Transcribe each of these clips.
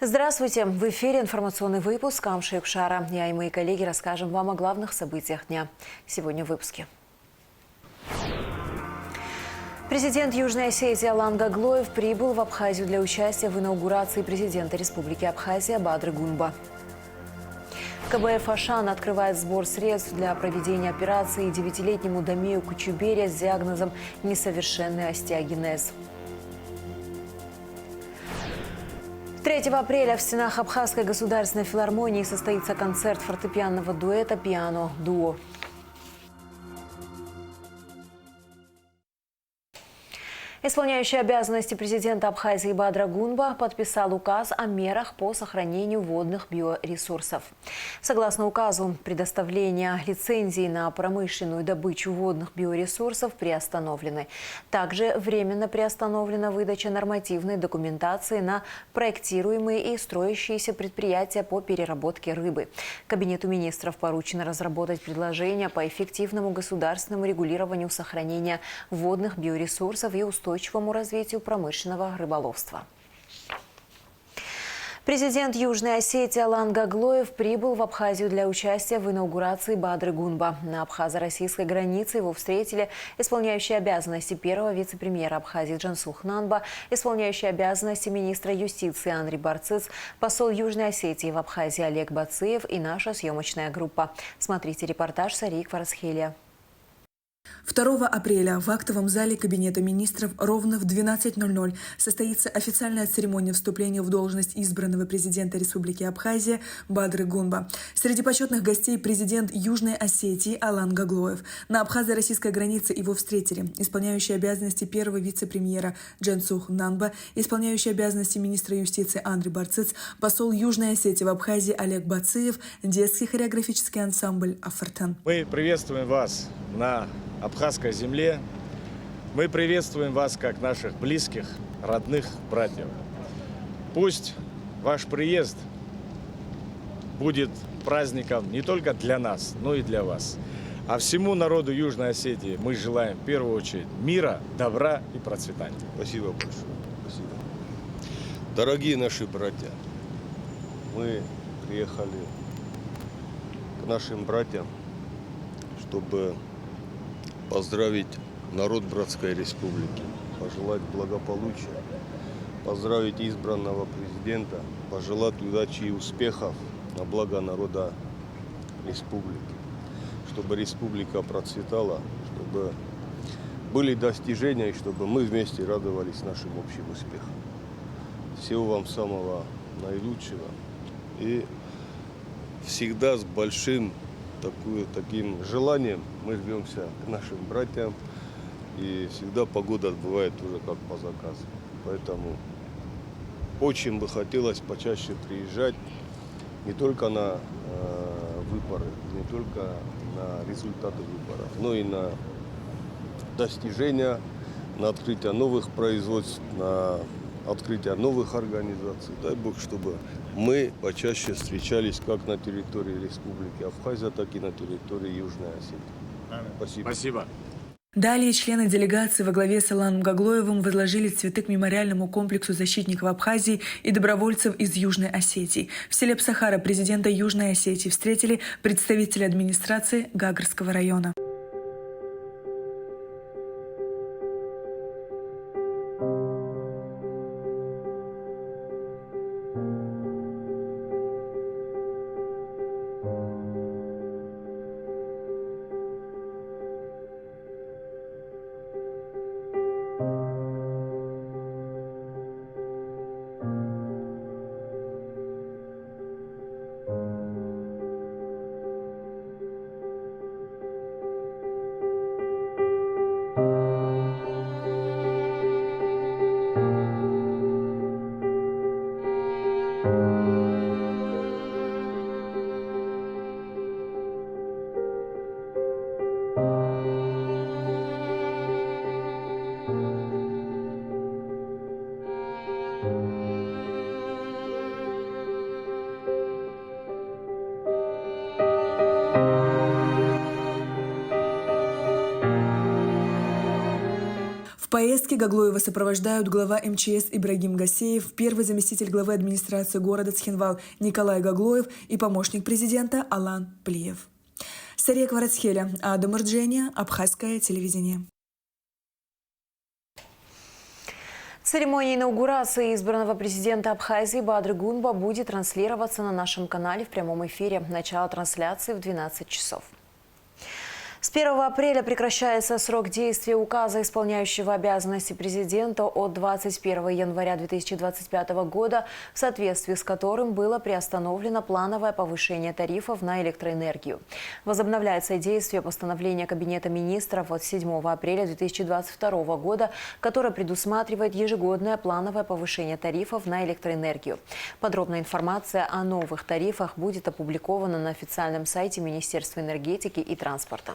Здравствуйте! В эфире информационный выпуск Амши Юкшара. Я и мои коллеги расскажем вам о главных событиях дня. Сегодня в выпуске. Президент Южной Осетии Алан Гаглоев прибыл в Абхазию для участия в инаугурации президента Республики Абхазия Бадры Гунба. КБФ «Ашан» открывает сбор средств для проведения операции 9-летнему Дамею Кучубере с диагнозом несовершенный остеогенез. 3 апреля в стенах Абхазской государственной филармонии состоится концерт фортепианного дуэта «Пиано-дуо». Исполняющий обязанности президента Абхазии Бадра Гунба подписал указ о мерах по сохранению водных биоресурсов. Согласно указу, предоставление лицензий на промышленную добычу водных биоресурсов приостановлены. Также временно приостановлена выдача нормативной документации на проектируемые и строящиеся предприятия по переработке рыбы. Кабинету министров поручено разработать предложения по эффективному государственному регулированию сохранения водных биоресурсов и устойчивому развитию промышленного рыболовства. Президент Южной Осетии Алан Гаглоев прибыл в Абхазию для участия в инаугурации Бадры Гунба. На абхазо-российской границе его встретили исполняющий обязанности первого вице-премьера Абхазии Джансух Нанба, исполняющий обязанности министра юстиции Андрей Барцыц, посол Южной Осетии в Абхазии Олег Бациев и наша съемочная группа. Смотрите репортаж Сарии Кварасхелия. 2 апреля в актовом зале Кабинета министров ровно в 12:00 состоится официальная церемония вступления в должность избранного президента Республики Абхазия Бадры Гунба. Среди почетных гостей президент Южной Осетии Алан Гаглоев. На абхазо-российской границе его встретили исполняющий обязанности первого вице-премьера Джансух Нанба, исполняющий обязанности министра юстиции Андрей Барцыц, посол Южной Осетии в Абхазии Олег Бациев, детский хореографический ансамбль «Афартан». Мы приветствуем вас на абхазской земле. Мы приветствуем вас как наших близких, родных братьев. Пусть ваш приезд будет праздником не только для нас, но и для вас. А всему народу Южной Осетии мы желаем в первую очередь мира, добра и процветания. Спасибо большое. Спасибо. Дорогие наши братья, мы приехали к нашим братьям, чтобы поздравить народ Братской Республики, пожелать благополучия, поздравить избранного президента, пожелать удачи и успехов на благо народа республики, чтобы республика процветала, чтобы были достижения и чтобы мы вместе радовались нашим общим успехам. Всего вам самого наилучшего и всегда с большим таким желанием мы рвемся к нашим братьям, и всегда погода бывает уже как по заказу. Поэтому очень бы хотелось почаще приезжать не только на выборы, не только на результаты выборов, но и на достижения, на открытие новых производств, на открытие новых организаций. Дай Бог, чтобы мы почаще встречались как на территории Республики Абхазия, так и на территории Южной Осетии. Спасибо. Спасибо. Далее члены делегации во главе с Аланом Гаглоевым возложили цветы к мемориальному комплексу защитников Абхазии и добровольцев из Южной Осетии. В селе Псахара президента Южной Осетии встретили представители администрации Гагарского района. поездке Гаглоева сопровождают глава МЧС Ибрагим Гасеев, первый заместитель главы администрации города Цхинвал Николай Гаглоев и помощник президента Алан Плиев. Сария Кварацхеля, Адам Ирджения, Абхазское телевидение. Церемония инаугурации избранного президента Абхазии Бадры Гунба будет транслироваться на нашем канале в прямом эфире. Начало трансляции в 12 часов. С 1 апреля прекращается срок действия указа, исполняющего обязанности президента от 21 января 2025 года, в соответствии с которым было приостановлено плановое повышение тарифов на электроэнергию. Возобновляется действие постановления Кабинета министров от 7 апреля 2022 года, которое предусматривает ежегодное плановое повышение тарифов на электроэнергию. Подробная информация о новых тарифах будет опубликована на официальном сайте Министерства энергетики и транспорта.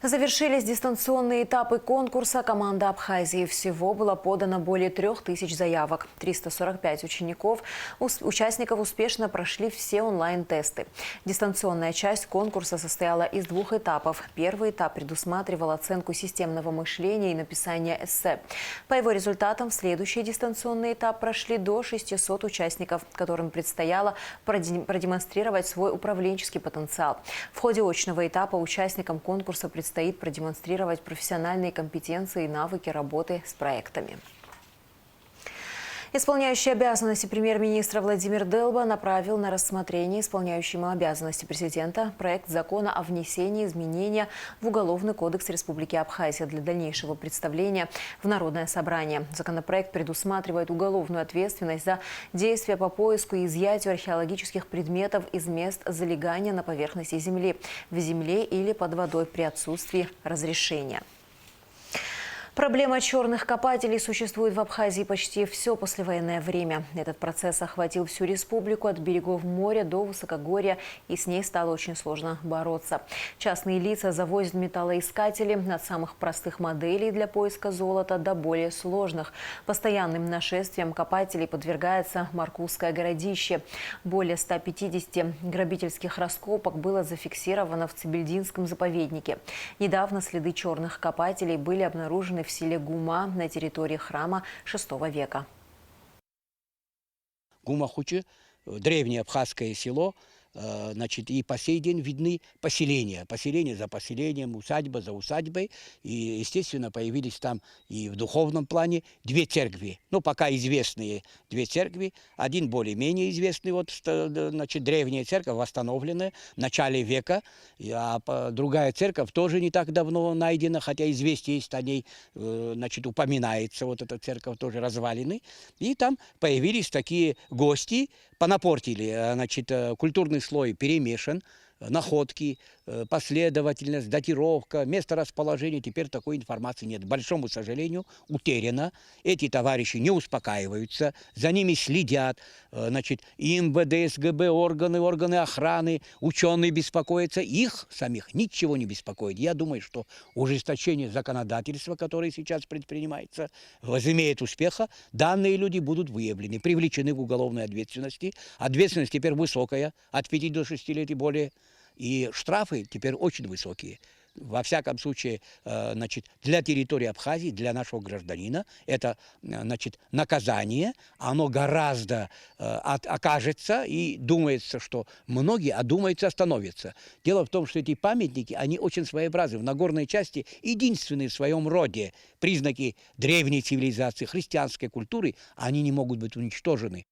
Завершились дистанционные этапы конкурса «Команда Абхазии». Всего было подано более 3000 заявок. 345 участников успешно прошли все онлайн-тесты. Дистанционная часть конкурса состояла из 2 этапов. Первый этап предусматривал оценку системного мышления и написание эссе. По его результатам в следующий дистанционный этап прошли до 600 участников, которым предстояло продемонстрировать свой управленческий потенциал. В ходе очного этапа участникам конкурса предстоит продемонстрировать профессиональные компетенции и навыки работы с проектами. Исполняющий обязанности премьер-министра Владимир Делба направил на рассмотрение исполняющему обязанности президента проект закона о внесении изменения в Уголовный кодекс Республики Абхазия для дальнейшего представления в Народное собрание. Законопроект предусматривает уголовную ответственность за действия по поиску и изъятию археологических предметов из мест залегания на поверхности земли, в земле или под водой при отсутствии разрешения. Проблема черных копателей существует в Абхазии почти все послевоенное время. Этот процесс охватил всю республику от берегов моря до высокогорья, и с ней стало очень сложно бороться. Частные лица завозят металлоискатели от самых простых моделей для поиска золота до более сложных. Постоянным нашествием копателей подвергается Маркузское городище. Более 150 грабительских раскопок было зафиксировано в Цибельдинском заповеднике. Недавно следы черных копателей были обнаружены в селе Гума на территории храма VI века. Гума-Хучи, древнее абхазское село, значит, и по сей день видны поселения. Поселение за поселением, усадьба за усадьбой. И, естественно, появились там и в духовном плане 2 церкви. Ну, пока известные 2 церкви. Один более-менее известный, вот, значит, древняя церковь, восстановленная в начале века. А другая церковь тоже не так давно найдена, хотя известие есть о ней, значит, упоминается. Вот эта церковь тоже развалины. И там появились такие гости, понапортили, значит, культурный слой перемешан, находки, последовательность, датировка, место расположения. Теперь такой информации нет. К большому сожалению, утеряно. Эти товарищи не успокаиваются, за ними следят. Значит, и МВД, СГБ, органы охраны, ученые беспокоятся. Их самих ничего не беспокоит. Я думаю, что ужесточение законодательства, которое сейчас предпринимается, возымеет успеха. Данные люди будут выявлены, привлечены к уголовной ответственности. Ответственность теперь высокая, от 5 до 6 лет и более. И штрафы теперь очень высокие. Во всяком случае, значит, для территории Абхазии, для нашего гражданина, это, значит, наказание, оно гораздо окажется, и думается, что многие, одумаются, остановятся. Дело в том, что эти памятники, они очень своеобразны. В Нагорной части единственные в своем роде признаки древней цивилизации, христианской культуры, они не могут быть уничтожены.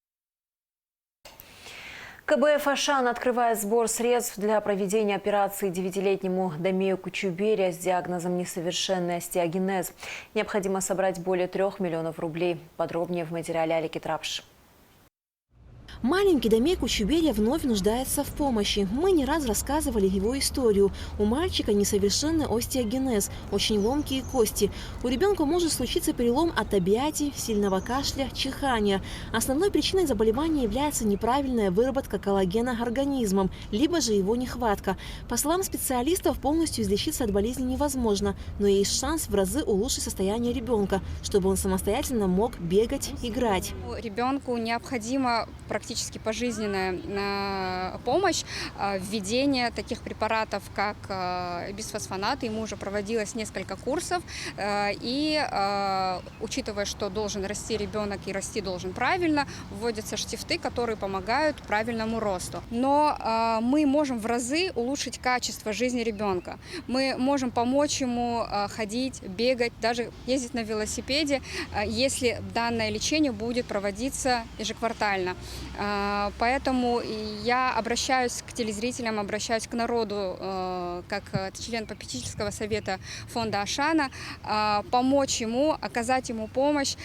КБФ «Ашан» открывает сбор средств для проведения операции 9-летнему Дамею Кучуберия с диагнозом несовершенный остеогенез. Необходимо собрать более 3 миллионов рублей. Подробнее в материале Алики Трапш. Маленький Дамей Кучуберия вновь нуждается в помощи. Мы не раз рассказывали его историю. У мальчика несовершенный остеогенез, очень ломкие кости. У ребенка может случиться перелом от объятий, сильного кашля, чихания. Основной причиной заболевания является неправильная выработка коллагена организмом, либо же его нехватка. По словам специалистов, полностью излечиться от болезни невозможно, но есть шанс в разы улучшить состояние ребенка, чтобы он самостоятельно мог бегать, играть. Ребенку необходимо практически практически пожизненная помощь, введение таких препаратов, как бисфосфонат. Ему уже проводилось несколько курсов, и учитывая, что должен расти ребенок и расти должен правильно, вводятся штифты, которые помогают правильному росту. Но мы можем в разы улучшить качество жизни ребенка. Мы можем помочь ему ходить, бегать, даже ездить на велосипеде, если данное лечение будет проводиться ежеквартально. Поэтому я обращаюсь к телезрителям, обращаюсь к народу, как член попечительского совета фонда Ашана, помочь ему, оказать ему помощь,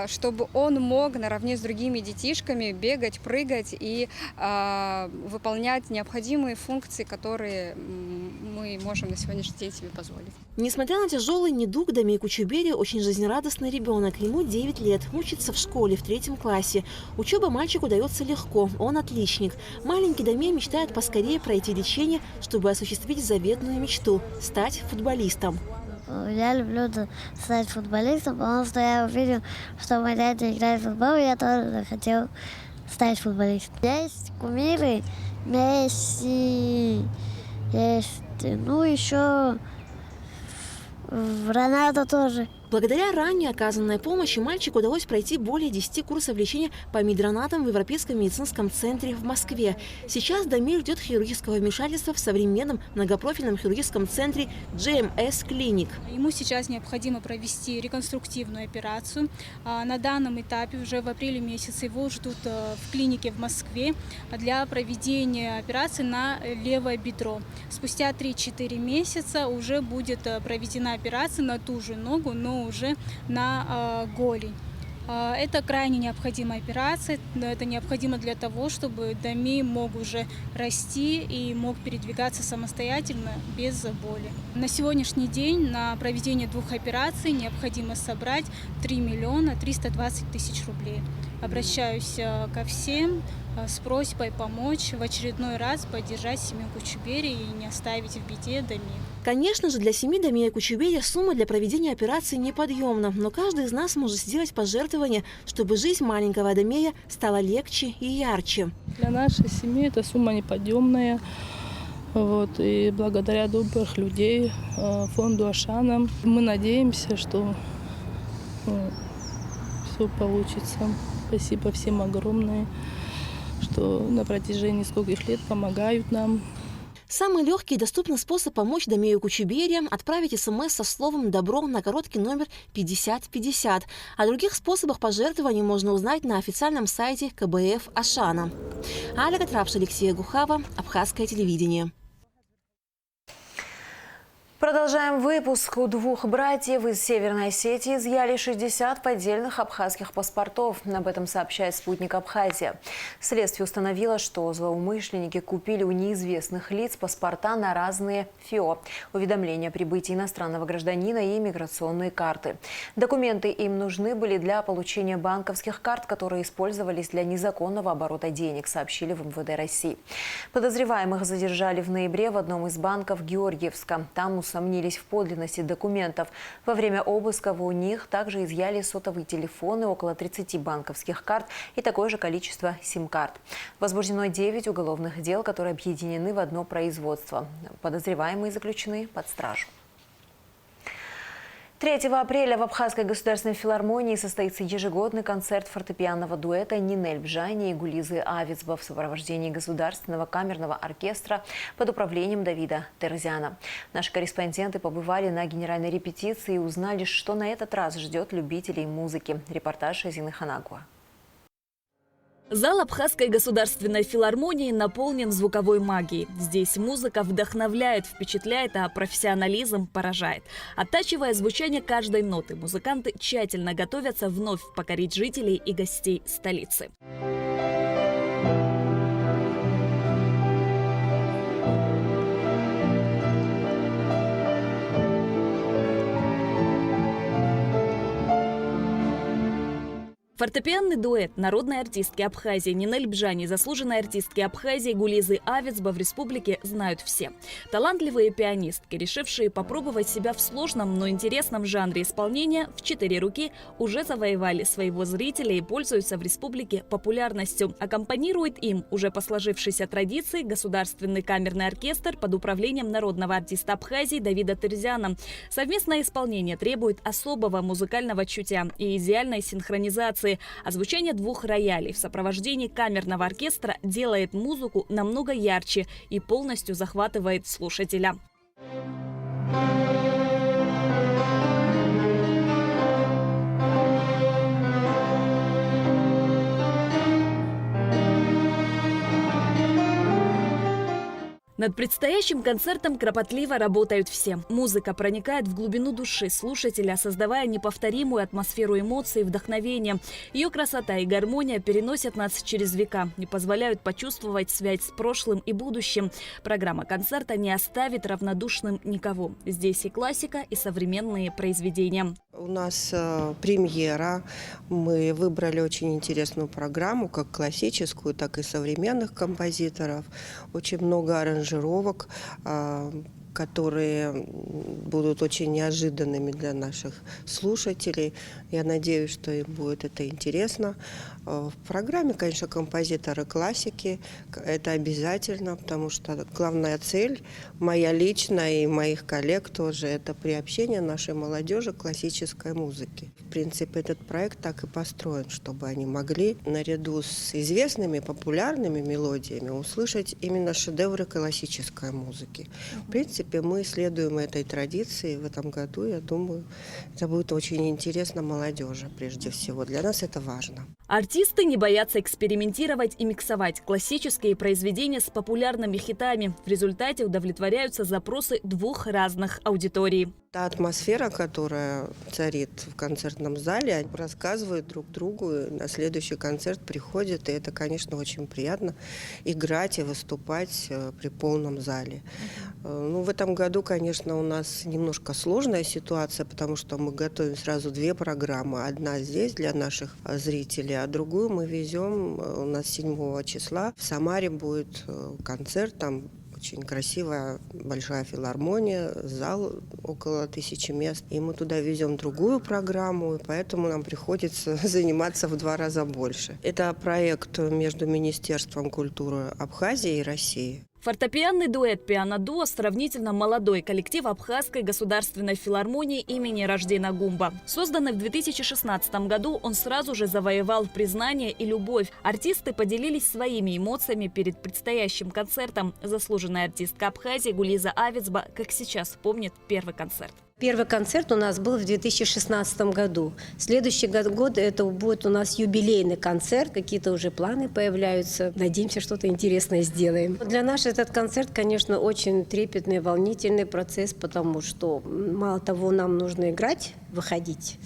чтобы он мог наравне с другими детишками бегать, прыгать и выполнять необходимые функции, которые мы можем на сегодняшний день себе позволить. Несмотря на тяжелый недуг, Дамей Кучубери очень жизнерадостный ребенок. Ему 9 лет, учится в школе в 3 классе. Учеба мальчику дается легко, он отличник. Маленький Дамей мечтает поскорее пройти лечение, чтобы осуществить заветную мечту – стать футболистом. Я люблю стать футболистом, потому что я увидел, что мой дядя играет в футбол, и я тоже хотел стать футболистом. Есть кумиры, Месси, есть, еще Роналдо тоже. Благодаря ранее оказанной помощи мальчику удалось пройти более 10 курсов лечения по мигранатам в Европейском медицинском центре в Москве. Сейчас Дамир ждет хирургического вмешательства в современном многопрофильном хирургическом центре GMS Clinic. Ему сейчас необходимо провести реконструктивную операцию. На данном этапе уже в апреле месяце его ждут в клинике в Москве для проведения операции на левое бедро. Спустя 3-4 месяца уже будет проведена операция на ту же ногу, но уже на голень. Это крайне необходимая операция. Это необходимо для того, чтобы Дамей мог уже расти и мог передвигаться самостоятельно без боли. На сегодняшний день на проведение 2 операций необходимо собрать 3 миллиона 320 тысяч рублей. Обращаюсь ко всем с просьбой помочь в очередной раз поддержать семью Кучубери и не оставить в беде Дамея. Конечно же, для семьи Дамея Кучубери сумма для проведения операции неподъемна, но каждый из нас может сделать пожертвование, чтобы жизнь маленького Дамея стала легче и ярче. Для нашей семьи эта сумма неподъемная. И благодаря добрых людей, фонду Ашана, мы надеемся, что все получится. Спасибо всем огромное, что на протяжении скольких лет помогают нам. Самый легкий и доступный способ помочь Дамею Кучубери – отправить СМС со словом «Добро» на короткий номер 5050. О других способах пожертвований можно узнать на официальном сайте КБФ Ашана. Аля Катрапш, Алексей Гухава, Абхазское телевидение. Продолжаем выпуск. У 2 братьев из Северной Осетии изъяли 60 поддельных абхазских паспортов. Об этом сообщает «Спутник Абхазия». Следствие установило, что злоумышленники купили у неизвестных лиц паспорта на разные ФИО, уведомления о прибытии иностранного гражданина и миграционные карты. Документы им нужны были для получения банковских карт, которые использовались для незаконного оборота денег, сообщили в МВД России. Подозреваемых задержали в ноябре в одном из банков Георгиевска. Там усомнились в подлинности документов. Во время обыска у них также изъяли сотовые телефоны, около 30 банковских карт и такое же количество сим-карт. Возбуждено 9 уголовных дел, которые объединены в одно производство. Подозреваемые заключены под стражу. 3 апреля в Абхазской государственной филармонии состоится ежегодный концерт фортепианного дуэта Нинель Бжани и Гулизы Авицба в сопровождении Государственного камерного оркестра под управлением Давида Терзяна. Наши корреспонденты побывали на генеральной репетиции и узнали, что на этот раз ждет любителей музыки. Репортаж Зины Ханагуа. Зал Абхазской государственной филармонии наполнен звуковой магией. Здесь музыка вдохновляет, впечатляет, а профессионализм поражает. Оттачивая звучание каждой ноты, музыканты тщательно готовятся вновь покорить жителей и гостей столицы. Фортепианный дуэт народной артистки Абхазии Нинель Бжани и заслуженной артистки Абхазии Гулизы Авицба в республике знают все. Талантливые пианистки, решившие попробовать себя в сложном, но интересном жанре исполнения, в 4 руки уже завоевали своего зрителя и пользуются в республике популярностью. Аккомпанирует им, уже по сложившейся традиции, Государственный камерный оркестр под управлением народного артиста Абхазии Давида Терзяна. Совместное исполнение требует особого музыкального чутья и идеальной синхронизации. А звучание 2 роялей в сопровождении камерного оркестра делает музыку намного ярче и полностью захватывает слушателя. Над предстоящим концертом кропотливо работают все. Музыка проникает в глубину души слушателя, создавая неповторимую атмосферу эмоций и вдохновения. Ее красота и гармония переносят нас через века и позволяют почувствовать связь с прошлым и будущим. Программа концерта не оставит равнодушным никого. Здесь и классика, и современные произведения. У нас премьера. Мы выбрали очень интересную программу, как классическую, так и современных композиторов. Очень много аранжировок, которые будут очень неожиданными для наших слушателей. Я надеюсь, что им будет это интересно. В программе, конечно, композиторы классики. Это обязательно, потому что главная цель моя личная и моих коллег тоже – это приобщение нашей молодежи к классической музыке. В принципе, этот проект так и построен, чтобы они могли наряду с известными популярными мелодиями услышать именно шедевры классической музыки. В принципе, мы следуем этой традиции в этом году. Я думаю, это будет очень интересно молодежи, прежде всего. Для нас это важно. Артисты не боятся экспериментировать и миксовать классические произведения с популярными хитами. В результате удовлетворяются запросы 2 разных аудиторий. Та атмосфера, которая царит в концертном зале, они рассказывают друг другу, на следующий концерт приходят, и это, конечно, очень приятно играть и выступать при полном зале. Ну, в этом году, конечно, у нас немножко сложная ситуация, потому что мы готовим сразу 2 программы. Одна здесь для наших зрителей, а другую мы везем, у нас 7 числа в Самаре будет концерт, там очень красивая большая филармония, зал около 1000 мест. И мы туда везем другую программу, и поэтому нам приходится заниматься в 2 раза больше. Это проект между Министерством культуры Абхазии и России. Фортепианный дуэт «Пиано-дуо» – сравнительно молодой коллектив Абхазской государственной филармонии имени Раждена Гумба. Созданный в 2016 году, он сразу же завоевал признание и любовь. Артисты поделились своими эмоциями перед предстоящим концертом. Заслуженная артистка Абхазии Гулиза Авицба, как сейчас, помнит первый концерт. Первый концерт у нас был в 2016 году. Следующий год это будет у нас юбилейный концерт. Какие-то уже планы появляются. Надеемся, что-то интересное сделаем. Для нас этот концерт, конечно, очень трепетный, волнительный процесс, потому что мало того, нам нужно играть, выходить.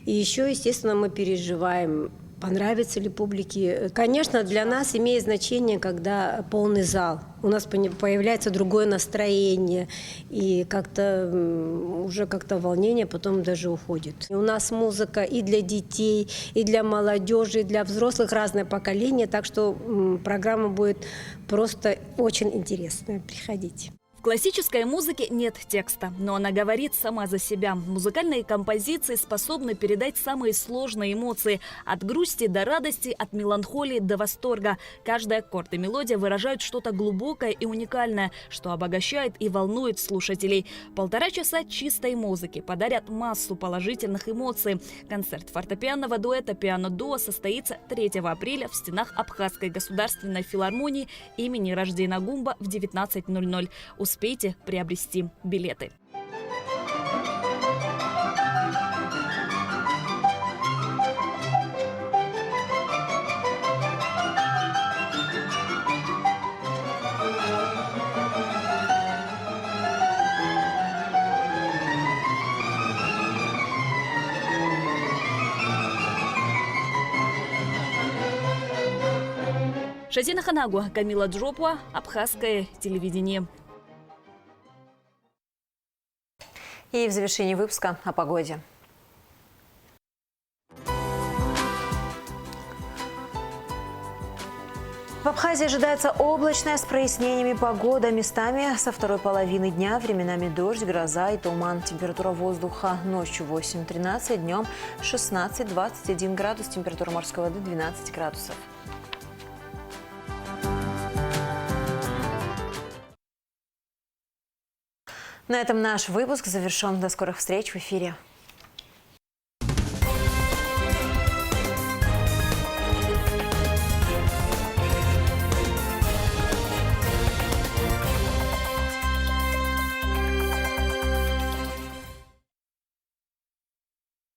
И еще, естественно, мы переживаем, понравится ли публике. Конечно, для нас имеет значение, когда полный зал. У нас появляется другое настроение, и как-то уже как-то волнение потом даже уходит. У нас музыка и для детей, и для молодежи, и для взрослых, разное поколение, так что программа будет просто очень интересная. Приходите. В классической музыке нет текста, но она говорит сама за себя. Музыкальные композиции способны передать самые сложные эмоции. От грусти до радости, от меланхолии до восторга. Каждый аккорд и мелодия выражают что-то глубокое и уникальное, что обогащает и волнует слушателей. 1,5 часа чистой музыки подарят массу положительных эмоций. Концерт фортепианного дуэта «Пиано-дуо» состоится 3 апреля в стенах Абхазской государственной филармонии имени Раждена Гумба в 19:00. Успейте приобрести билеты. Шазина Ханагу, Камила Джопуа, Абхазское телевидение. И в завершении выпуска о погоде. В Абхазии ожидается облачная с прояснениями погода. Местами со второй половины дня временами дождь, гроза и туман. Температура воздуха ночью 8-13, днем 16-21 градус. Температура морской воды 12 градусов. На этом наш выпуск завершен. До скорых встреч в эфире.